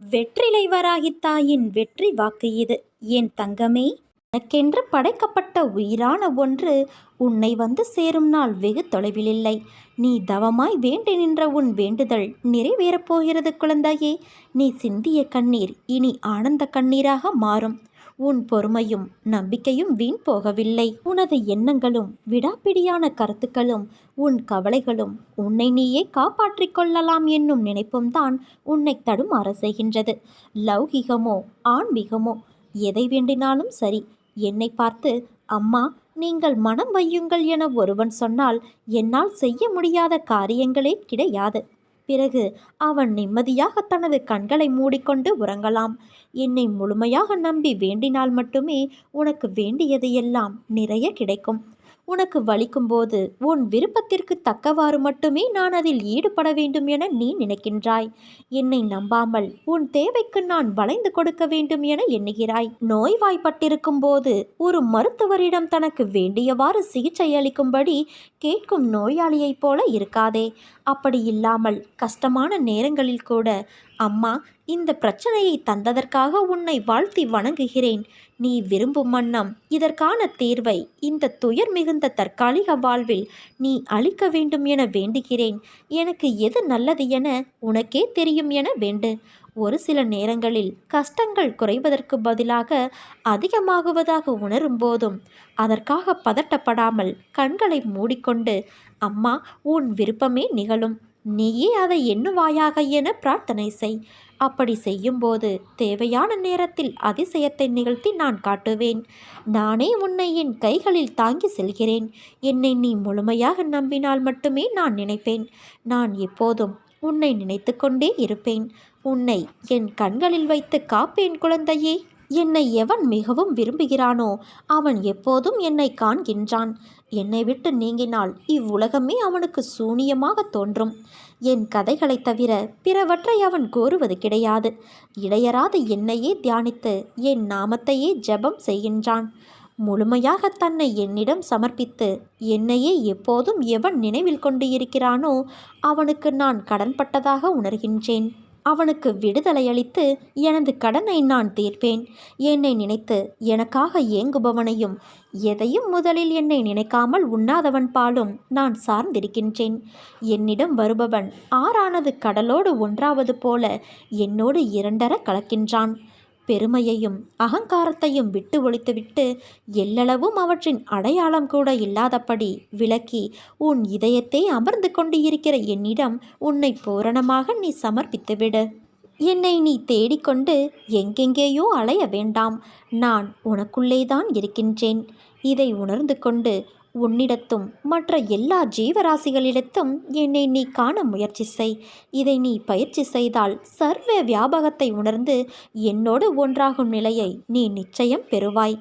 வெற்றிலை வராகி தாயின் வெற்றி வாக்கு இது. என் தங்கமே, உனக்கென்று படைக்கப்பட்ட உயிரான ஒன்று உன்னை வந்து சேரும் நாள் வெகு தொலைவிலில்லை. நீ தவமாய் வேண்டி நின்ற உன் வேண்டுதல் நிறைவேறப் போகிறது குழந்தையே. நீ சிந்திய கண்ணீர் இனி ஆனந்த கண்ணீராக மாறும். உன் பொறுமையும் நம்பிக்கையும் வீண் போகவில்லை. உனது எண்ணங்களும் விடாப்பிடியான கருத்துக்களும் உன் கவலைகளும் உன்னை நீயே காப்பாற்றிக் கொள்ளலாம் என்னும் நினைப்பும் தான் உன்னை தடுமாற செய்கின்றது. லௌகிகமோ ஆன்மீகமோ எதை வேண்டினாலும் சரி, என்னை பார்த்து அம்மா நீங்கள் மனம் வையுங்கள் என ஒருவன் சொன்னால் என்னால் செய்ய முடியாத காரியங்களே கிடையாது. பிறகு அவன் நிம்மதியாக தனது கண்களை மூடிக்கொண்டு உறங்கலாம். என்னை முழுமையாக நம்பி வேண்டினால் மட்டுமே உனக்கு வேண்டியது எல்லாம் நிறைய கிடைக்கும். உனக்கு வலிக்கும்போது உன் விருப்பத்திற்கு தக்கவாறு மட்டுமே நான் அதில் ஈடுபட வேண்டும் என நீ நினைக்கின்றாய். என்னை நம்பாமல் உன் தேவைக்கு நான் வளைந்து கொடுக்க வேண்டும் என எண்ணுகிறாய். நோய்வாய்ப்பட்டிருக்கும் போது ஒரு மருத்துவரிடம் தனக்கு வேண்டியவாறு சிகிச்சை அளிக்கும்படி கேட்கும் நோயாளியைப் போல இருக்காதே. அப்படி இல்லாமல் கஷ்டமான நேரங்களில் கூட அம்மா இந்த பிரச்சனையை தந்ததற்காக உன்னை வாழ்த்தி வணங்குகிறேன். நீ விரும்பும் வண்ணம் இதற்கான தீர்வை இந்த துயர் மிகுந்த தற்காலிக வாழ்வில் நீ அளிக்க வேண்டும் என வேண்டுகிறேன். எனக்கு எது நல்லது என உனக்கே தெரியும் என வேண்டு. ஒரு சில நேரங்களில் கஷ்டங்கள் குறைவதற்கு பதிலாக அதிகமாகுவதாக உணரும் போதும் அதற்காக பதட்டப்படாமல் கண்களை மூடிக்கொண்டு அம்மா உன் விருப்பமே நிகழும், நீயே அதை எண்ணுவாயாக என பிரார்த்தனை செய். அப்படி செய்யும்போது தேவையான நேரத்தில் அதிசயத்தை நிகழ்த்தி நான் காட்டுவேன். நானே உன்னை என் கைகளில் தாங்கி செல்கிறேன். என்னை நீ முழுமையாக நம்பினால் மட்டுமே நான் நினைப்பேன். நான் எப்போதும் உன்னை நினைத்து கொண்டே இருப்பேன். உன்னை என் கண்களில் வைத்து காப்பேன் குழந்தையே. என்னை எவன் மிகவும் விரும்புகிறானோ அவன் எப்போதும் என்னை காண்கின்றான். என்னை விட்டு நீங்கினால் இவ்வுலகமே அவனுக்கு சூனியமாக தோன்றும். என் கதைகளை தவிர பிறவற்றை அவன் கோருவது கிடையாது. இடையராது என்னையே தியானித்து என் நாமத்தையே ஜெபம் செய்கின்றான். முழுமையாக தன்னை என்னிடம் சமர்ப்பித்து என்னையே எப்போதும் எவன் நினைவில் கொண்டு இருக்கிறானோ அவனுக்கு நான் கடன்பட்டதாக உணர்கின்றேன். அவனுக்கு விடுதலை அளித்து எனது கடனை நான் தீர்ப்பேன். என்னை நினைத்து எனக்காக ஏங்குபவனையும் எதையும் முதலில் என்னை நினைக்காமல் உண்ணாதவன் பாலும் நான் சார்ந்திருக்கின்றேன். என்னிடம் வருபவன் ஆறானது கடலோடு ஒன்றாவது போல என்னோடு இரண்டர கலக்கின்றான். பெருமையையும் அகங்காரத்தையும் விட்டு ஒழித்துவிட்டு எல்லளவும் அவற்றின் அடையாளம் கூட இல்லாதபடி விலக்கி உன் இதயத்தை அமர்ந்து கொண்டு இருக்கிற என்னிடம் உன்னை பூரணமாக நீ சமர்ப்பித்துவிடு. என்னை நீ தேடிக்கொண்டு எங்கெங்கேயோ அலைய வேண்டாம். நான் உனக்குள்ளேதான் இருக்கின்றேன். இதை உணர்ந்து கொண்டு உன்னிடத்தும் மற்ற எல்லா ஜீவராசிகளிடத்தும் என்னை நீ காண முயற்சி செய். இதை நீ பயிற்சி செய்தால் சர்வ வியாபகத்தை உணர்ந்து என்னோடு ஒன்றாகும் நிலையை நீ நிச்சயம் பெறுவாய்.